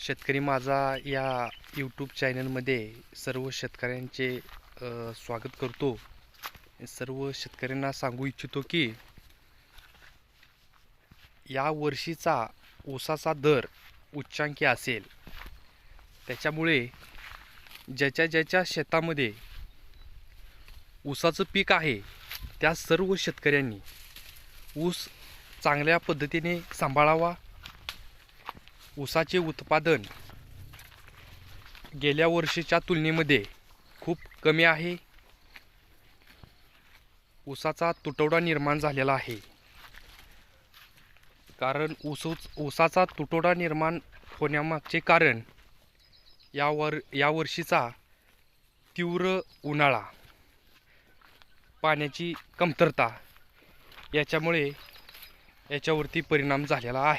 शेतकरी माझा या यूट्यूब चॅनलमध्ये सर्व शेतकऱ्यांचे स्वागत करतो. सर्व शेतकऱ्यांना सांगू इच्छितो की या वर्षीचा ऊसाचा दर उच्चांकी असेल. त्याच्यामुळे ज्याच्या शेतामध्ये ऊसाचं पीक आहे त्या सर्व शेतकऱ्यांनी ऊस चांगल्या पद्धतीने सांभाळावा. ऊसाचे उत्पादन गेल्या वर्षीच्या तुलनेमध्ये खूप कमी आहे. ऊसाचा तुटवडा निर्माण झालेला आहे. कारण ऊसाचा तुटवडा निर्माण होण्यामागचे कारण या वर्षीचा तीव्र उन्हाळा, पाण्याची कमतरता याच्यावरती परिणाम झालेला आहे.